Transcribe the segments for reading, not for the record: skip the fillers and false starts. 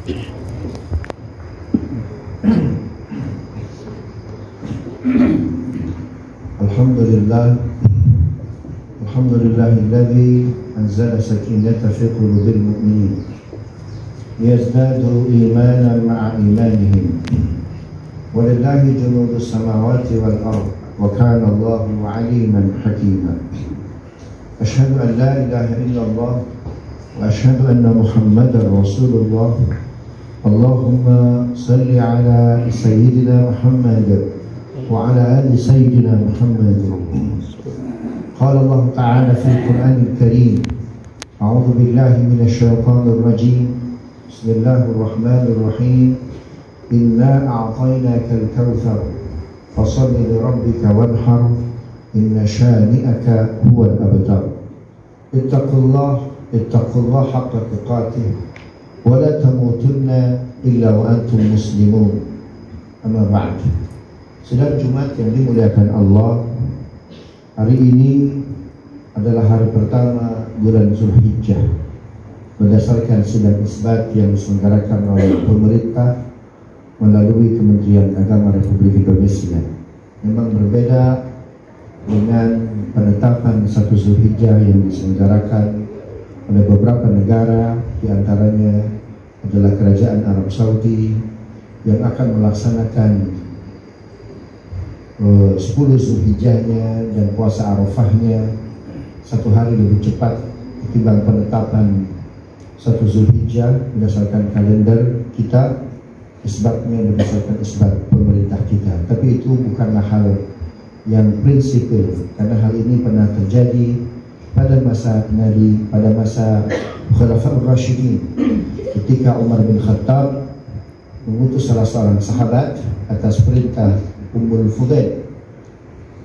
Alhamdulillahilladzi anzala sakinata fi qulubil mu'minin liyazdadu imanan ma'a imanihim walillahi junudus samawati wal ardh wa kana Allahu 'aliman hakima. Asyhadu an la ilaha illallah wa asyhadu anna Muhammadar Rasulullah. Allahumma salli ala sayyidina Muhammad wa ala ali sayyidina Muhammad. Qala Allah ta'ala fil Qur'anil Karim, a'udzu billahi minasy syaithanir rajim. Bismillahir rahim. Inna a'tainakal kautsar fashalli li rabbika wanhar inna syani'aka huwal abtar. Ittaqullah haqqa tuqatih wa la tamutunna illa wa antum muslimun. Amma ba'd. Sidang Jumat yang dimuliakan Allah, hari ini adalah hari pertama bulan Zulhijjah berdasarkan sidang isbat yang diselenggarakan oleh pemerintah melalui Kementerian Agama Republik Indonesia. Memang berbeda dengan penetapan 1 Zulhijjah yang diselenggarakan oleh beberapa negara, diantaranya adalah Kerajaan Arab Saudi yang akan melaksanakan 10 Zulhijjahnya dan puasa Arafahnya 1 hari lebih cepat ketimbang penetapan 1 Zulhijjah berdasarkan kalender kita, isbatnya berdasarkan isbat pemerintah kita. Tapi itu bukanlah hal yang prinsipil, karena hal ini pernah terjadi pada masa Nabi, pada masa Khulafaur Rasyidin, ketika Umar bin Khattab mengutus salah seorang sahabat atas perintah Ummul Fudail,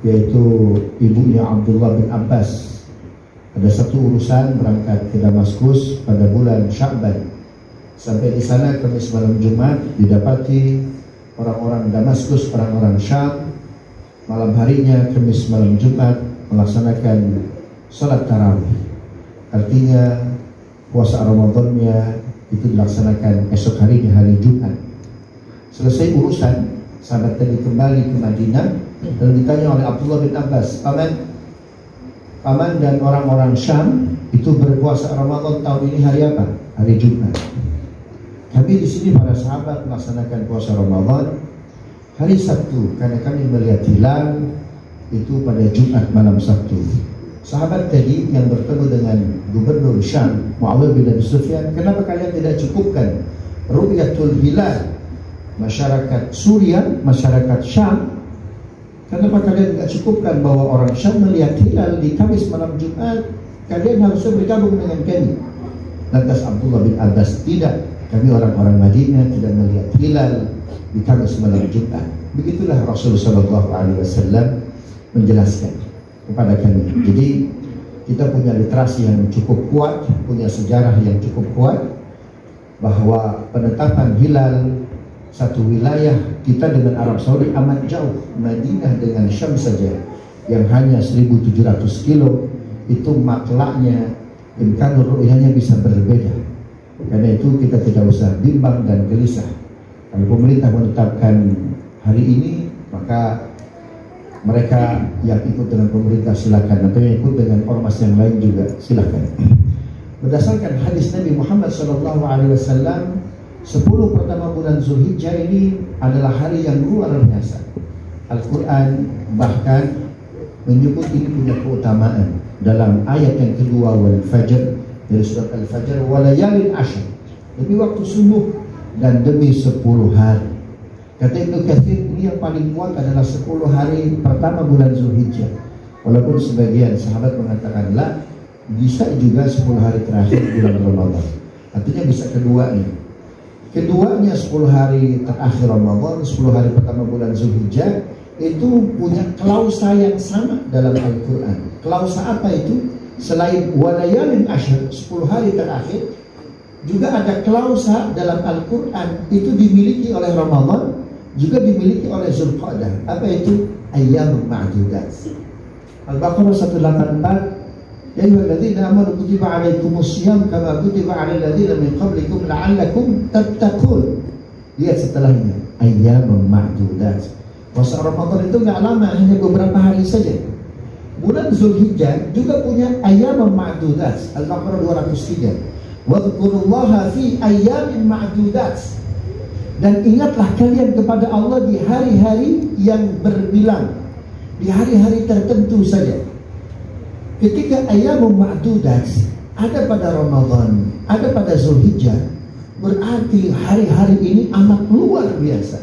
yaitu ibunya Abdullah bin Abbas. Ada satu urusan berangkat ke Damaskus pada bulan Sya'ban. Sampai di sana Kamis malam Jumat didapati orang-orang Damaskus, orang-orang Syam, malam harinya Kamis malam Jumat melaksanakan salat tarawih. Artinya puasa Ramadannya itu dilaksanakan esok harinya, hari Jumat. Selesai urusan, sahabat tadi kembali ke Madinah dan ditanya oleh Abdullah bin Abbas, Paman dan orang-orang Syam itu berpuasa Ramadan tahun ini hari apa? Hari Jumat. Kami di sini para sahabat melaksanakan puasa Ramadan hari Sabtu karena kami melihat hilal itu pada Jumat malam Sabtu. Sahabat tadi yang bertemu dengan Gubernur Syam Muawiyah bin Abi Sufyan, kenapa kalian tidak cukupkan ru'yatul hilal masyarakat Suriah, masyarakat Syam? Kenapa kalian tidak cukupkan bahwa orang Syam melihat hilal di Kamis malam Jumat? Kalian harusnya bergabung dengan kami. Lantas Abdullah bin Abbas, tidak, kami orang-orang Madinah tidak melihat hilal di Kamis malam Jumat. Begitulah Rasulullah SAW menjelaskan kepada kami. Jadi kita punya literasi yang cukup kuat, punya sejarah yang cukup kuat, bahwa penetapan hilal satu wilayah kita dengan Arab Saudi amat jauh. Madinah dengan Syam saja yang hanya 1.700 kilo, itu maklaknya, imkanul ru'yahnya bisa berbeda. Karena itu kita tidak usah bimbang dan gelisah. Kalau pemerintah menetapkan hari ini, maka mereka yang ikut dengan pemerintah silakan, atau yang ikut dengan ormas yang lain juga silakan. Berdasarkan hadis Nabi Muhammad SAW, 10 pertama bulan Zulhijjah ini adalah hari yang luar biasa. Al-Quran bahkan menyebut ini punya keutamaan dalam ayat yang kedua, wal fajr, dari surat Al-Fajr, walayalin ashr, demi waktu subuh dan demi 10 hari. Kata Ibnu Katsir, ini yang paling kuat adalah 10 hari pertama bulan Zulhijjah. Walaupun sebagian sahabat mengatakan lah, bisa juga 10 hari terakhir bulan Ramadan. Artinya bisa keduanya 10 hari terakhir Ramadan, 10 hari pertama bulan Zulhijjah itu punya klausa yang sama dalam Al-Quran. Klausa apa itu? Selain walayalin ashr, 10 hari terakhir, juga ada klausa dalam Al-Quran itu dimiliki oleh Ramadan, juga dimiliki oleh Zulqa'dah. Apa itu? Ayyamul ma'dudat. Al-Baqarah 184 Ya ayyuhalladzina amanu kutiba 'alaikumusiyam kama kutiba 'alal ladzina min qablikum la'allakum tattaqun. Lihat setelahnya, ayyamun ma'dudat. Puasa Ramadan itu nggak lama, hanya beberapa hari saja. Bulan Zulhijjah juga punya ayyamun ma'dudat. Al-Baqarah 203. Wadhkurullaha fi ayyamin ma'dudat. Dan ingatlah kalian kepada Allah di hari-hari yang berbilang, di hari-hari tertentu saja. Ketika ayyamun ma'dudat ada pada Ramadan, ada pada Zulhijjah, berarti hari-hari ini amat luar biasa.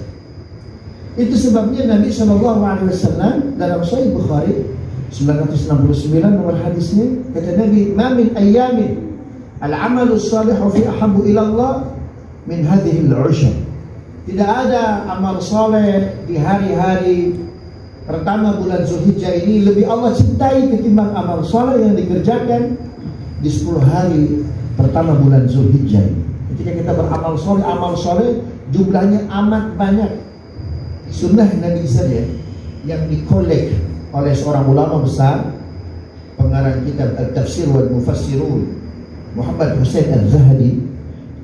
Itu sebabnya Nabi SAW dalam Sahih Bukhari 969 nomor hadisnya, kata Nabi, "Ma min ayyamin al-amalu salihu fi ahabbu ila Allah min hadhihi al-'ushr." Tidak ada amal soleh di hari-hari pertama bulan Zulhijjah ini lebih Allah cintai ketimbang amal soleh yang dikerjakan di 10 hari pertama bulan Zulhijjah. Ketika kita beramal soleh, amal soleh jumlahnya amat banyak. Sunnah Nabi saja yang dikolek oleh seorang ulama besar, pengarang kitab Al-Tafsir wal Mufassirun, Muhammad Husain Al-Zahadi,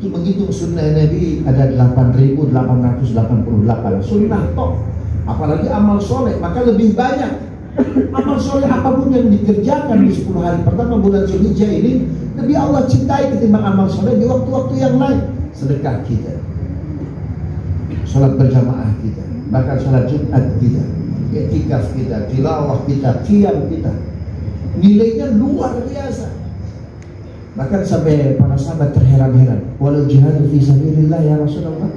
itu menghitung sunnah Nabi ada 8.888 sunnah toh. Apalagi amal soleh, maka lebih banyak. Amal soleh apapun yang dikerjakan di 10 hari pertama bulan Zulhijjah ini lebih Allah cintai ketimbang amal soleh di waktu-waktu yang lain. Sedekah kita, sholat berjamaah kita, bahkan sholat Jumat kita, i'tikaf kita, tilawah kita, qiyam kita, nilainya luar biasa. Bahkan sampai para sahabat terheran-heran, walau jihadu fi sabilillah ya Rasulullah.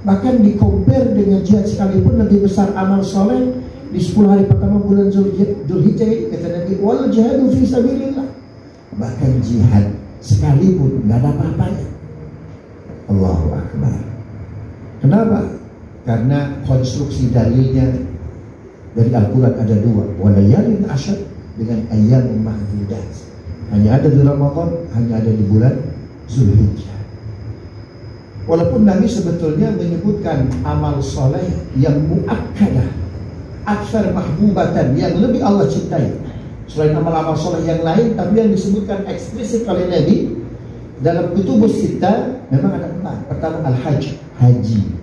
Bahkan di-compare dengan jihad sekalipun lebih besar amal soleh di 10 hari pertama bulan Zulhijjah, kata Nabi, walau jihadu fi sabilillah. Bahkan jihad sekalipun nggak ada apa-apanya. Allahu Akbar. Kenapa? Karena konstruksi dalilnya dari Al-Quran ada 2, walayalin asyad dengan ayyamun ma'dudat. Hanya ada di Ramadan, hanya ada di bulan Zulhijjah. Walaupun Nabi sebetulnya menyebutkan amal soleh yang muakkadah, aktsar mahbubatan, yang lebih Allah cintai selain amal-amal soleh yang lain, tapi yang disebutkan eksplisit oleh Nabi dalam kutubus sittah memang ada 4. Pertama al-hajj, haji.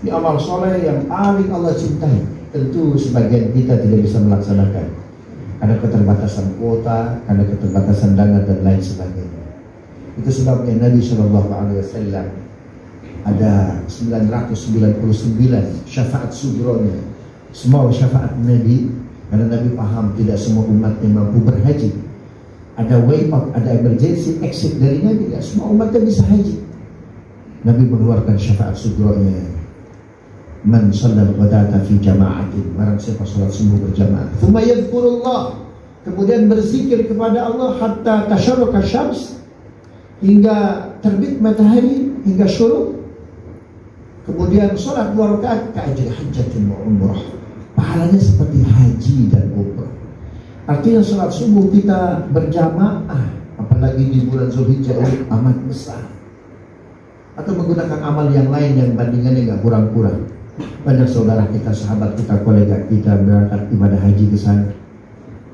Ini amal soleh yang paling Allah cintai. Tentu sebagian kita tidak bisa melaksanakan karena keterbatasan kuota, karena keterbatasan dana dan lain sebagainya. Itu sebabnya Nabi SAW ada 999 syafaat sugronya, semua syafaat Nabi, karena Nabi paham tidak semua umatnya mampu berhaji. Ada way out, ada emergency exit dari Nabi, tidak semua umatnya bisa haji. Nabi mengeluarkan syafaat sugronya, man shallal ghadata fi jama'atin, barang siapa salat subuh berjamaah, thumma yadhkurullah, kemudian berzikir kepada Allah hatta tasyarruqa syams, hingga terbit matahari, hingga syuruk, kemudian salat 2 rakaat ka'ajri hajjatin wa umrah, pahalanya seperti haji dan umrah. Artinya salat subuh kita berjamaah, apalagi di bulan Zulhijjah ini amat besar. Atau menggunakan amal yang lain yang bandingannya nggak kurang-kurang. Banyak saudara kita, sahabat kita, kolega kita berangkat ibadah haji ke sana.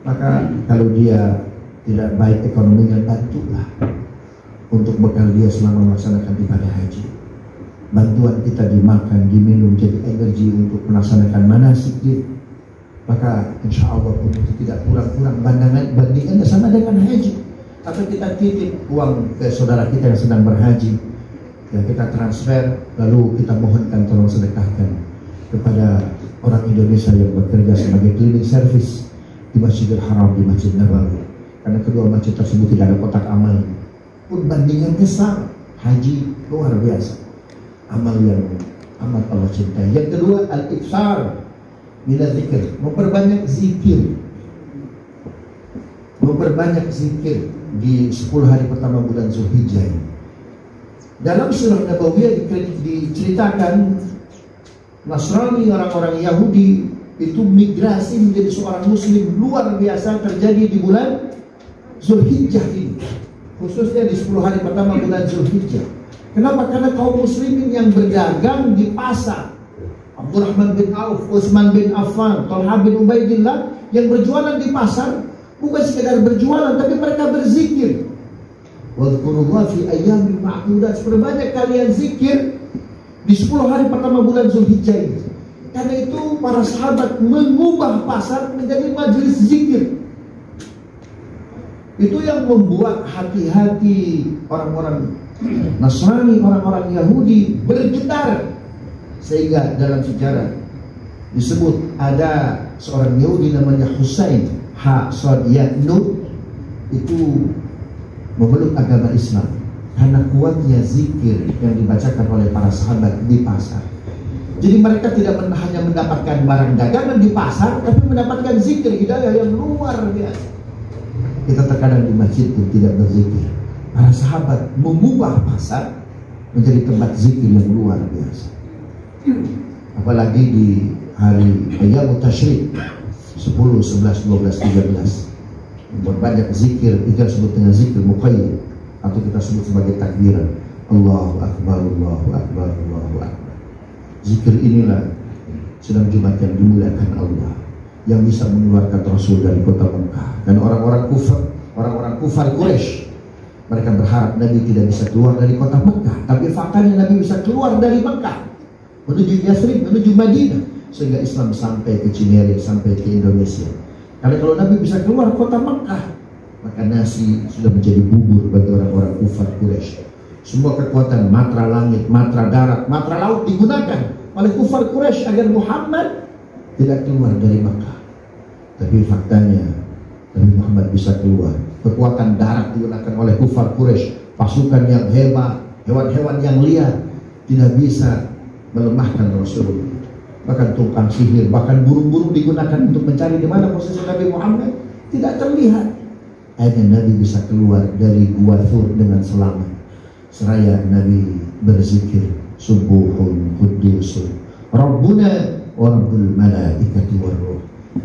Maka kalau dia tidak baik ekonominya, bantulah untuk bekal dia selama melaksanakan ibadah haji. Bantuan kita dimakan, diminum, jadi energi untuk melaksanakan manasik dia. Maka insya Allah pun itu tidak kurang-kurang bandingannya sama dengan haji. Atau kita titip uang ke saudara kita yang sedang berhaji, ya kita transfer, lalu kita mohonkan tolong sedekahkan kepada orang Indonesia yang bekerja sebagai cleaning service di Masjidil Haram, di Masjid Nabawi. Karena kedua masjid tersebut tidak ada kotak amal. Pun bandingan besar, haji luar biasa, amal yang amat Allah cintai. Yang kedua, al-iktsar minaz zikir, memperbanyak zikir. Memperbanyak zikir di 10 hari pertama bulan Zulhijjah. Dalam surah Nabawiyah diceritakan Nasrani, orang-orang Yahudi itu migrasi menjadi seorang muslim luar biasa terjadi di bulan Zulhijjah ini, khususnya di 10 hari pertama bulan Zulhijjah. Kenapa? Karena kaum muslimin yang berdagang di pasar, Abdurrahman bin Auf, Utsman bin Affan, Talha bin Ubaidillah, yang berjualan di pasar, Bukan sekedar berjualan, tapi mereka berzikir. Wadhkurullaha fi ayyamin ma'dudat. Perbanyak kalian zikir di 10 hari pertama bulan Zulhijjah ini. Karena itu para sahabat mengubah pasar menjadi majelis zikir. Itu yang membuat hati-hati orang-orang Nasrani, orang-orang Yahudi bergetar. Sehingga dalam sejarah disebut ada seorang Yahudi namanya Husain Ha-Sod-Ya-Nun, itu memeluk agama Islam karena kuatnya zikir yang dibacakan oleh para sahabat di pasar. Jadi mereka tidak hanya mendapatkan barang dagangan di pasar, tapi mendapatkan zikir, hidayah yang luar biasa. Kita terkadang di masjid pun tidak berzikir. Para sahabat mengubah pasar menjadi tempat zikir yang luar biasa. Apalagi di hari Ayyamut Tasyrik 10, 11, 12, 13 membuat banyak zikir. Itu disebut dengan zikir muqayyad, atau kita sebut sebagai takbiran. Allahu Akbar, Allahu Akbar, Allahu Akbar. Zikir inilah sedang Jumat yang dimuliakan Allah, yang bisa mengeluarkan Rasul dari kota Mekah. Dan orang-orang kufar Quraisy, mereka berharap Nabi tidak bisa keluar dari kota Mekah. Tapi faktanya Nabi bisa keluar dari Mekah menuju Yathrib, menuju Madinah, sehingga Islam sampai ke Cinere, sampai ke Indonesia. Karena kalau Nabi bisa keluar kota Mekah, maka nasi sudah menjadi bubur bagi orang-orang kufar Quraisy. Semua kekuatan matra langit, matra darat, matra laut digunakan oleh kufar Quraisy agar Muhammad tidak keluar dari Mekah. Tapi faktanya Nabi Muhammad bisa keluar. Kekuatan darat digunakan oleh kufar Quraisy, pasukan yang hebat, hewan-hewan yang liar tidak bisa melemahkan Rasul. Bahkan tukang sihir, bahkan burung-burung digunakan untuk mencari di mana posisi Nabi Muhammad, tidak terlihat. Akhirnya Nabi bisa keluar dari Gua Thur dengan selamat. Seraya Nabi berzikir, Subuhun Qudusun Rabbuna wa Rabbul Malaikati wa Ruh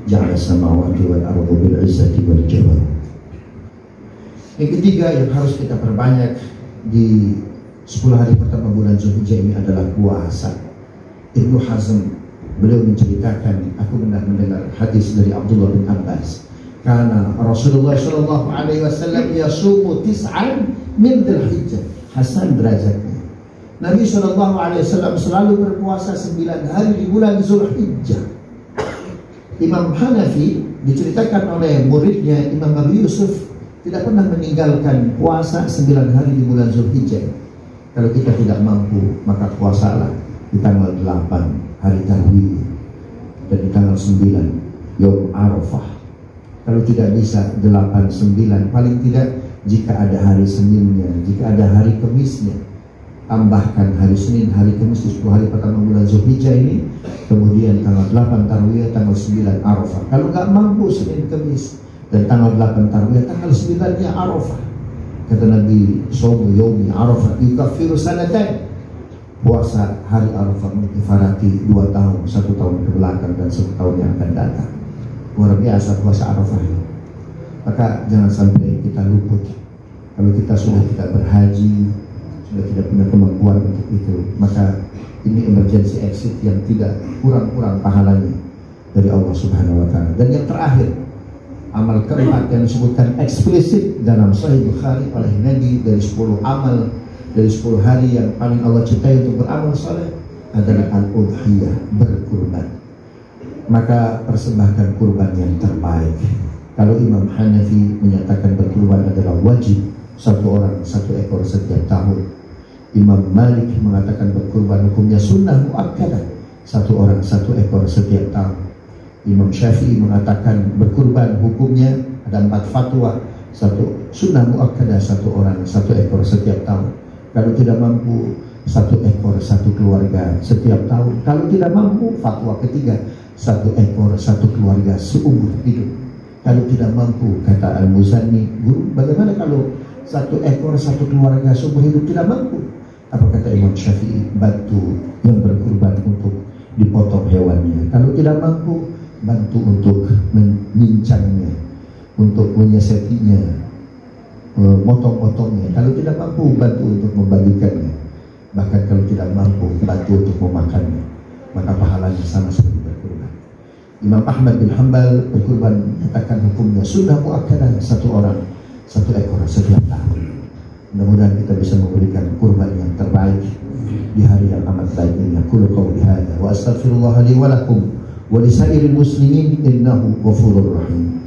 Ja'ala samawati wal ardu bil izzati wal jabarut. Yang ketiga yang harus kita perbanyak di 10 hari pertama bulan Zulhijjah ini adalah puasa. Ibnu Hazm, beliau menceritakan, aku pernah mendengar hadis dari Abdullah bin Abbas, karena Rasulullah sallallahu alaihi wasallam yasumu tis'an min Dzulhijjah. Hasan derajatnya, Nabi sallallahu alaihi wasallam selalu berpuasa 9 hari di bulan Zulhijjah. Imam Hanafi diceritakan oleh muridnya Imam Abu Yusuf tidak pernah meninggalkan puasa 9 hari di bulan Zulhijjah. Kalau kita tidak mampu, maka puasalah di tanggal 8 hari Tarwiyah dan di tanggal 9 Yom Arafah. Kalau tidak bisa 8, 9, paling tidak jika ada hari Seninnya, jika ada hari Kemisnya, tambahkan hari Senin, hari Kamis di 10 hari pertama bulan Zulhijjah ini. Kemudian tanggal 8 Tarwiyah, tanggal 9 Arafah. Kalau nggak mampu Senin, Kamis, dan tanggal 8 Tarwiyah, tanggal 9-nya Arafah. Kata Nabi, Somu Yomi Arafah yukaffiru sanatan. Puasa hari Arafah mengifarati 2 tahun, 1 tahun ke belakang dan 1 tahun yang akan datang. Luar biasa puasa Arafah ini. Maka jangan sampai kita luput. Kalau kita sudah tidak berhaji, sudah tidak punya kemampuan untuk itu, maka ini emergency exit yang tidak kurang-kurang pahalanya dari Allah Subhanahu wa Ta'ala. Dan yang terakhir, amal keempat yang disebutkan eksplisit dalam Sahih Bukhari oleh Nabi dari 10 amal, dari 10 hari yang paling Allah cintai untuk beramal saleh adalah al-udhiyah, berkurban. Maka persembahkan kurban yang terbaik. Kalau Imam Hanafi menyatakan berkurban adalah wajib, 1 orang 1 ekor setiap tahun. Imam Malik mengatakan berkurban hukumnya sunnah muakkadah, 1 orang 1 ekor setiap tahun. Imam Syafi'i mengatakan berkurban hukumnya ada 4 fatwa, 1 sunnah muakkadah, 1 orang 1 ekor setiap tahun. Kalau tidak mampu 1 ekor 1 keluarga setiap tahun. Kalau tidak mampu, fatwa ketiga, 1 ekor 1 keluarga seumur hidup. Kalau tidak mampu, kata Al-Muzani, guru, bagaimana kalau 1 ekor 1 keluarga seumur hidup tidak mampu? Apa kata Imam Syafi'i? Bantu yang berkurban untuk dipotong hewannya. Kalau tidak mampu, bantu untuk menyincangnya, untuk menyesetinya, motong-motongnya. Kalau tidak mampu, bantu untuk membagikannya. Bahkan kalau tidak mampu, bantu untuk memakannya. Maka pahalanya sama seperti berkurban. Imam Ahmad bin Hanbal berkurban menyatakan hukumnya sunnah muakkadah, 1 orang 1 ekor setiap tahun. Mudah-mudahan kita bisa memberikan kurban yang terbaik di hari yang amat baik ini. Aku qouli hadza wa astaghfirullah li wa lakum wa lisairil muslimin innahu ghafurur rahim.